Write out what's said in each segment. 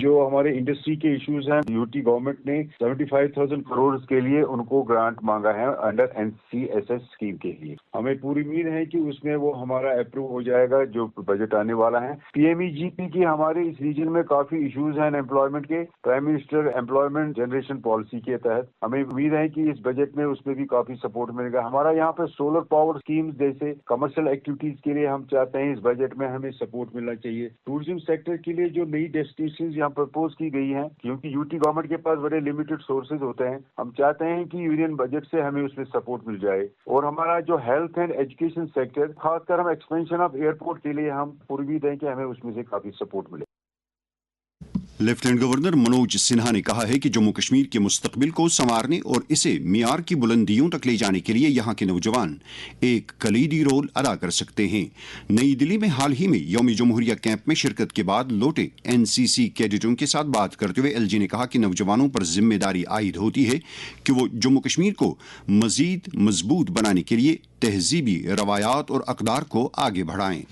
جو ہمارے انڈسٹری کے ایشوز ہیں، یوٹی گورنمنٹ نے 75,000 کروڑ کے لیے ان کو گرانٹ مانگا ہے انڈر NCSS اسکیم کے لیے. ہمیں پوری امید ہے کہ اس میں وہ ہمارا اپروو ہو جائے گا جو بجٹ آنے والا ہے. PMEGP کی ہمارے اس ریجن میں کافی ایشوز ہیں امپلائمنٹ کے. Prime minister employment generation policy کے تحت ہمیں امید ہے کہ اس بجٹ میں اس میں بھی کافی سپورٹ ملے گا. ہمارا یہاں پہ سولر پاور اسکیمز جیسے کمرشل ایکٹیویٹیز کے لیے ہم چاہتے ہیں اس بجٹ میں ہمیں سپورٹ ملنا چاہیے. ٹورزم سیکٹر کے لیے جو نئی ڈیسٹینیشنز یہاں پرپوز کی گئی ہیں، کیونکہ یوٹی گورنمنٹ کے پاس بڑے لمیٹڈ سورسز ہوتے ہیں، ہم چاہتے ہیں کہ یونین بجٹ سے ہمیں اس میں سپورٹ مل جائے. اور ہمارا جو ہیلتھ اینڈ ایجوکیشن سیکٹر، خاص کر ہم ایکسپینشن آف ایئرپورٹ کے لیے ہم امید ہیں کہ ہمیں اس میں سے کافی سپورٹ ملے. لیفٹیننٹ گورنر منوج سنہا نے کہا ہے کہ جموں کشمیر کے مستقبل کو سنوارنے اور اسے معیار کی بلندیوں تک لے جانے کے لیے یہاں کے نوجوان ایک کلیدی رول ادا کر سکتے ہیں. نئی دلی میں حال ہی میں یوم جمہوریہ کیمپ میں شرکت کے بعد لوٹے NCC کیڈٹوں کے ساتھ بات کرتے ہوئے LG نے کہا کہ نوجوانوں پر ذمہ داری عائد ہوتی ہے کہ وہ جموں کشمیر کو مزید مضبوط بنانے کے لیے تہذیبی روایات اور اقدار کو آگے بڑھائیں.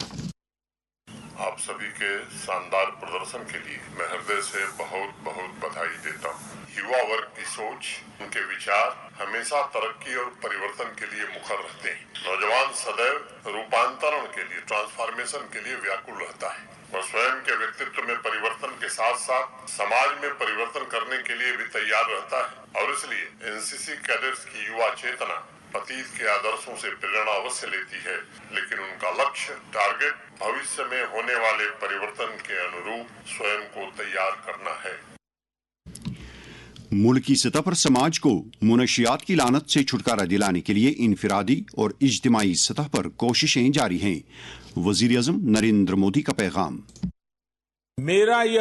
آپ سبھی کے شاندار پردرشن کے لیے میں ہردے سے بہت بہت بدھائی دیتا ہوں. یوا ورگ کی سوچ، ان کے وچار ہمیشہ ترقی اور پریورتن کے لیے مخر رہتے ہیں. نوجوان سدیو روپانترن کے لیے، ٹرانسفارمیشن کے لیے ویاکل رہتا ہے اور سوئم کے ویکتتو میں پریورتن کے ساتھ ساتھ سماج میں پریورتن کرنے کے لیے بھی تیار رہتا ہے. اور اس لیے NCC کیڈٹس کی یوا چیتنا اتیت کے آدرشوں سے پریرنا اوشیہ لیتی ہے، لیکن ان کا لکشیہ ٹارگٹ بھوشیہ میں ہونے والے پریورتن کے انوروپ سوئم کو تیار کرنا ہے. ملکی سطح پر سماج کو منشیات کی لعنت سے چھٹکارا دلانے کے لیے انفرادی اور اجتماعی سطح پر کوششیں جاری ہیں. وزیر اعظم نریندر مودی کا پیغام. میرا یہ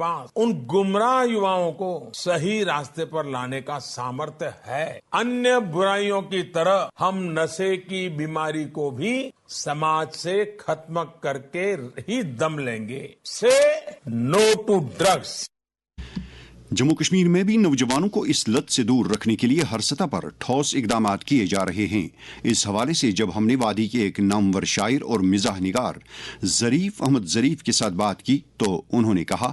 پاس ان گمراہ یواؤں کو صحیح راستے پر لانے کا سامرتھیہ ہے. انیہ برائیوں کی طرح ہم نشے کی بیماری کو بھی سماج سے ختم کر کے ہی دم لیں گے. سے نو ٹو ڈرگس. جموں کشمیر میں بھی نوجوانوں کو اس لت سے دور رکھنے کے لیے ہر سطح پر ٹھوس اقدامات کیے جا رہے ہیں. اس حوالے سے جب ہم نے وادی کے ایک نامور شاعر اور مزاح نگار ظریف احمد ظریف کے ساتھ بات کی تو انہوں نے کہا،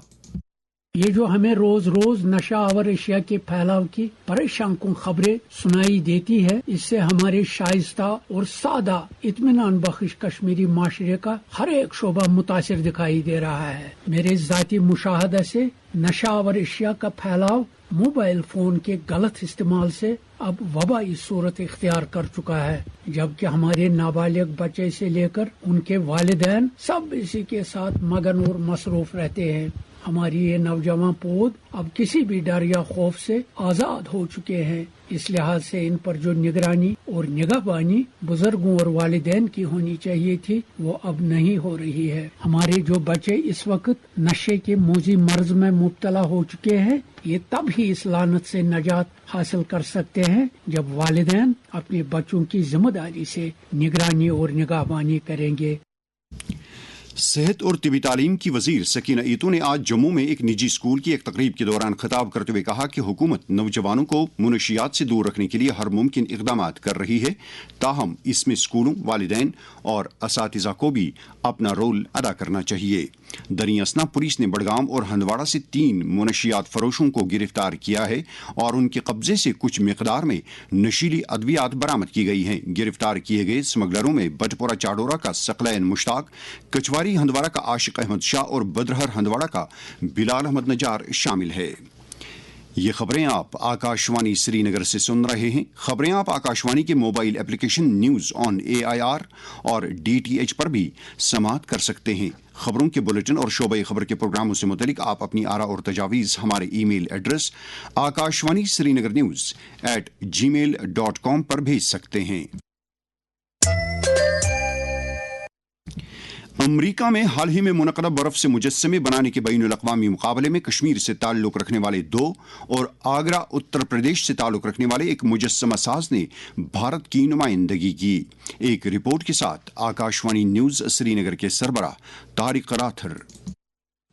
یہ جو ہمیں روز روز نشہ آور اشیاء کے پھیلاؤ کی پریشان کن خبریں سنائی دیتی ہے، اس سے ہمارے شائستہ اور سادہ اطمینان بخش کشمیری معاشرے کا ہر ایک شعبہ متاثر دکھائی دے رہا ہے. میرے ذاتی مشاہدہ سے نشہ آور اشیاء کا پھیلاؤ موبائل فون کے غلط استعمال سے اب وبائی صورت اختیار کر چکا ہے، جبکہ ہمارے نابالغ بچے سے لے کر ان کے والدین سب اسی کے ساتھ مگن اور مصروف رہتے ہیں. ہماری یہ نوجوان پود اب کسی بھی ڈر یا خوف سے آزاد ہو چکے ہیں. اس لحاظ سے ان پر جو نگرانی اور نگہبانی بزرگوں اور والدین کی ہونی چاہیے تھی وہ اب نہیں ہو رہی ہے. ہمارے جو بچے اس وقت نشے کے موذی مرض میں مبتلا ہو چکے ہیں، یہ تب ہی اس لعنت سے نجات حاصل کر سکتے ہیں جب والدین اپنے بچوں کی ذمہ داری سے نگرانی اور نگہبانی کریں گے. صحت اور طبی تعلیم کی وزیر سکینہ ایتو نے آج جموں میں ایک نجی اسکول کی ایک تقریب کے دوران خطاب کرتے ہوئے کہا کہ حکومت نوجوانوں کو منشیات سے دور رکھنے کے لیے ہر ممکن اقدامات کر رہی ہے، تاہم اس میں اسکولوں، والدین اور اساتذہ کو بھی اپنا رول ادا کرنا چاہیے. دریں اثنا پولیس نے بڑگام اور ہندواڑہ سے 3 منشیات فروشوں کو گرفتار کیا ہے اور ان کے قبضے سے کچھ مقدار میں نشیلی ادویات برآمد کی گئی ہیں. گرفتار کیے گئے اسمگلروں میں بٹپورہ چاڈورہ کا ثقلین مشتاق، کچواری ہندواڑہ کا عاشق احمد شاہ اور بدرہر ہندواڑہ کا بلال احمد نجار شامل ہے. یہ خبریں آپ آکاشوانی سری نگر سے سن رہے ہیں. خبریں آپ آکاشوانی کے mobile application news on AIR اور DTH پر بھی سماعت کر سکتے ہیں. خبروں کے بلیٹن اور شعبۂ خبر کے پروگراموں سے متعلق آپ اپنی آراء اور تجاویز ہمارے ای میل ایڈریس آکاشوانی سری نگر نیوز @gmail.com پر بھیج سکتے ہیں. امریکہ میں حال ہی میں منعقدہ برف سے مجسمے بنانے کے بین الاقوامی مقابلے میں کشمیر سے تعلق رکھنے والے 2 اور آگرہ اتر پردیش سے تعلق رکھنے والے ایک مجسمہ ساز نے بھارت کی نمائندگی کی. ایک رپورٹ کے ساتھ آکاشوانی نیوز سری نگر کے سربراہ طارق راتھر.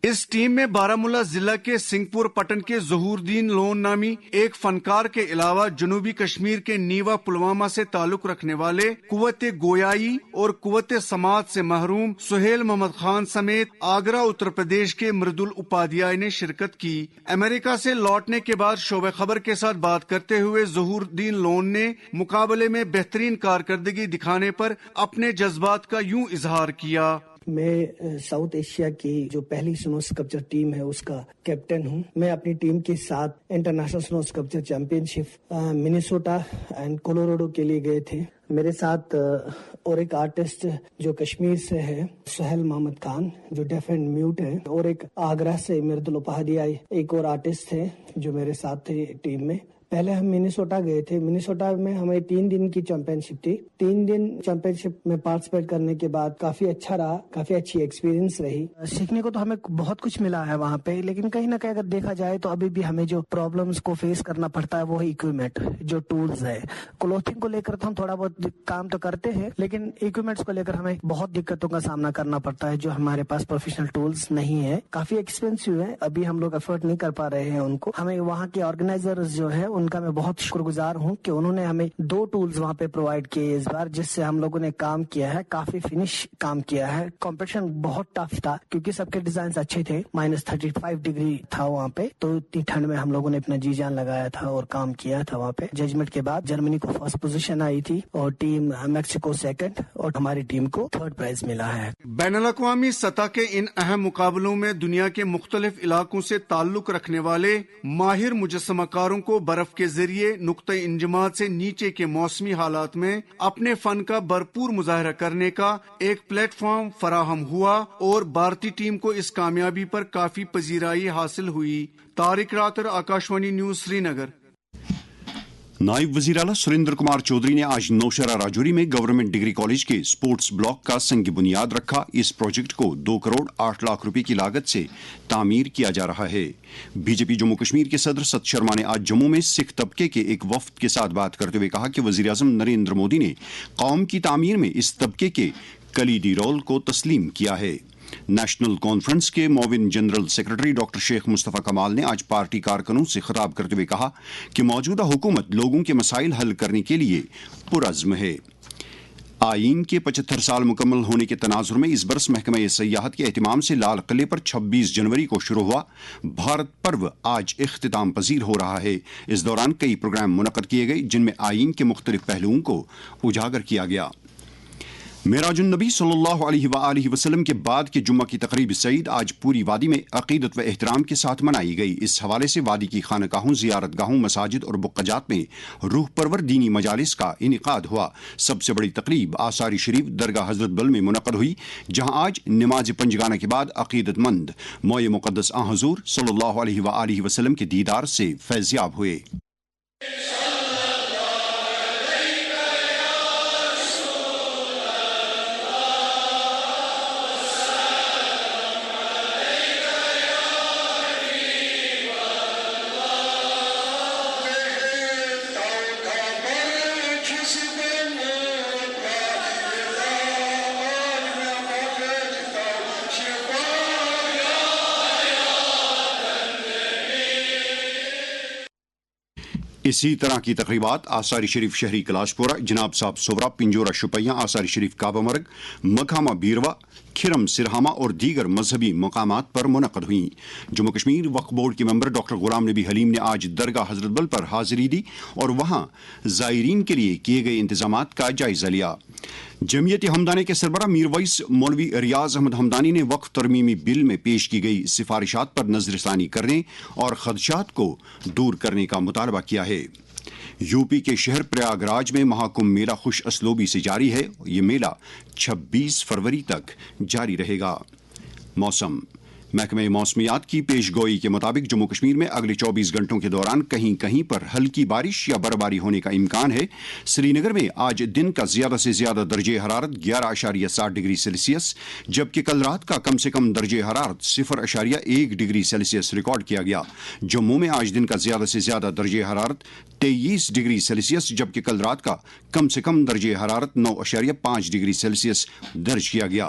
اس ٹیم میں بارامولہ ضلع کے سنگھ پور پٹن کے ظہور الدین لون نامی ایک فنکار کے علاوہ جنوبی کشمیر کے نیوا پلوامہ سے تعلق رکھنے والے قوت گویائی اور قوت سماعت سے محروم سہیل محمد خان سمیت آگرہ اتر پردیش کے مردل اپادھیائے نے شرکت کی۔ امریکہ سے لوٹنے کے بعد شعبہ خبر کے ساتھ بات کرتے ہوئے ظہور الدین لون نے مقابلے میں بہترین کارکردگی دکھانے پر اپنے جذبات کا یوں اظہار کیا۔ میں ساؤتھ ایشیا کی جو پہلی سنو اسکلپچر ٹیم ہے اس کا کیپٹن ہوں۔ میں اپنی ٹیم کے ساتھ انٹرنیشنل سنو sculpture champion ship Minnesota and Colorado کے لیے گئے تھے۔ میرے ساتھ اور ایک آرٹسٹ جو کشمیر سے ہے سہیل محمد خان جو ڈیف اینڈ میوٹ ہے، اور ایک آگرہ سے مردل اپادھیائے ایک اور آرٹسٹ تھے جو میرے ساتھ تھے ٹیم میں۔ پہلے ہم منیسوٹا گئے تھے۔ منیسوٹا میں ہمیں 3 دن کی چیمپئن شپ تھی۔ 3 دن چیمپئن شپ میں پارٹیسپیٹ کرنے کے بعد کافی اچھا رہا، کافی اچھی ایکسپیرینس رہی۔ سیکھنے کو تو ہمیں بہت کچھ ملا ہے وہاں پہ، لیکن کہیں نہ کہیں اگر دیکھا جائے تو ابھی بھی ہمیں جو پرابلمس کو فیس کرنا پڑتا ہے وہ ہے اکوپمنٹ، جو ٹولز ہے۔ کلوتھنگ کو لے کر تو ہم تھوڑا بہت کام تو کرتے ہیں، لیکن اکوپمنٹس کو لے کر ہمیں بہت دقتوں کا سامنا کرنا پڑتا ہے جو ہمارے پاس پروفیشنل ٹولز نہیں ہے، کافی ایکسپینسو ہے۔ ابھی ہم لوگ افورڈ نہیں کر پا رہے ہیں ان کو۔ ہمیں وہاں کے آرگنائزرز جو ہے ان کا میں بہت شکر گزار ہوں کہ انہوں نے ہمیں 2 ٹولز وہاں پہ پرووائڈ کیے اس بار، جس سے ہم لوگوں نے کام کیا ہے، کافی فنش کام کیا ہے۔ کمپٹیشن بہت ٹف تھا کیونکہ سب کے ڈیزائنز اچھے تھے۔ -35 ڈگری تھا وہاں پہ، تو اتنی ٹھنڈ میں ہم لوگوں نے اپنا جی جان لگایا تھا اور کام کیا تھا وہاں پہ۔ ججمنٹ کے بعد جرمنی کو فرسٹ پوزیشن آئی تھی اور ٹیم میکسیکو سیکنڈ، اور ہماری ٹیم کو 3rd پرائز ملا ہے۔ بین الاقوامی سطح کے ان اہم مقابلوں میں دنیا کے مختلف علاقوں سے تعلق رکھنے والے ماہر مجسمہ کاروں کو برف کے ذریعے نقطۂ انجماد سے نیچے کے موسمی حالات میں اپنے فن کا بھرپور مظاہرہ کرنے کا ایک پلیٹ فارم فراہم ہوا اور بھارتی ٹیم کو اس کامیابی پر کافی پذیرائی حاصل ہوئی۔ طارق راتر، آکاشوانی نیوز، سری نگر۔ نائب وزیر اعلیٰ سریندر کمار چودھری نے آج نوشہرہ راجوری میں گورنمنٹ ڈگری کالج کے اسپورٹس بلاک کا سنگ بنیاد رکھا۔ اس پروجیکٹ کو 2 کروڑ 8 لاکھ روپے کی لاگت سے تعمیر کیا جا رہا ہے۔ بی جے پی جموں کشمیر کے صدر ست شرما نے آج جموں میں سکھ طبقے کے ایک وفد کے ساتھ بات کرتے ہوئے کہا کہ وزیر اعظم نریندر مودی نے قوم کی تعمیر میں اس طبقے کے کلیدی رول کو تسلیم کیا ہے۔ نیشنل کانفرنس کے معاون جنرل سیکرٹری ڈاکٹر شیخ مصطفیٰ کمال نے آج پارٹی کارکنوں سے خطاب کرتے ہوئے کہا کہ موجودہ حکومت لوگوں کے مسائل حل کرنے کے لیے پرعزم ہے۔ آئین کے 75 سال مکمل ہونے کے تناظر میں اس برس محکمہ سیاحت کے اہتمام سے لال قلعے پر 26 جنوری کو شروع ہوا بھارت پرو آج اختتام پذیر ہو رہا ہے۔ اس دوران کئی پروگرام منعقد کیے گئے جن میں آئین کے مختلف پہلوؤں کو اجاگر کیا گیا۔ معراج النبی صلی اللہ علیہ وآلہ وسلم کے بعد کے جمعہ کی تقریب سعید آج پوری وادی میں عقیدت و احترام کے ساتھ منائی گئی۔ اس حوالے سے وادی کی خانقاہوں، زیارت گاہوں، مساجد اور بقجات میں روح پرور دینی مجالس کا انعقاد ہوا۔ سب سے بڑی تقریب آثار شریف درگاہ حضرت بل میں منعقد ہوئی، جہاں آج نماز پنجگانہ کے بعد عقیدت مند موئے مقدس آن حضور صلی اللہ علیہ وآلہ وسلم کے دیدار سے فیضیاب ہوئے۔ اسی طرح کی تقریبات آثار شریف شہری کلاش پورہ، جناب صاحب سورا، پنجورہ شپیاں، آثار شریف کعبہ مرگ، مکھامہ بیروا، کھرم سرہامہ اور دیگر مذہبی مقامات پر منعقد ہوئیں۔ جموں کشمیر وقف بورڈ کے ممبر ڈاکٹر غلام نبی حلیم نے آج درگاہ حضرت بل پر حاضری دی اور وہاں زائرین کے لیے کیے گئے انتظامات کا جائزہ لیا۔ جمعیت ہمدانی کے سربراہ میرویس مولوی ریاض احمد ہمدانی نے وقف ترمیمی بل میں پیش کی گئی سفارشات پر نظر ثانی کرنے اور خدشات کو دور کرنے کا مطالبہ کیا ہے۔ یو پی کے شہر پریاگ راج میں مہاکمبھ میلہ خوش اسلوبی سے جاری ہے۔ یہ میلہ 26 فروری تک جاری رہے گا۔ موسم۔ محکمہ موسمیات کی پیش گوئی کے مطابق جموں کشمیر میں اگلے 24 گھنٹوں کے دوران کہیں کہیں پر ہلکی بارش یا برفباری ہونے کا امکان ہے۔ سری نگر میں آج دن کا زیادہ سے زیادہ درجہ حرارت 11.7 ڈگری سیلسیس، جبکہ کل رات کا کم سے کم درجہ حرارت 0.1 ڈگری سیلسیس ریکارڈ کیا گیا۔ جموں میں آج دن کا زیادہ سے زیادہ درجہ حرارت 23 ڈگری سیلسیس، جبکہ کل رات کا کم سے کم درجہ حرارت 9.5 ڈگری سیلسیس درج کیا گیا۔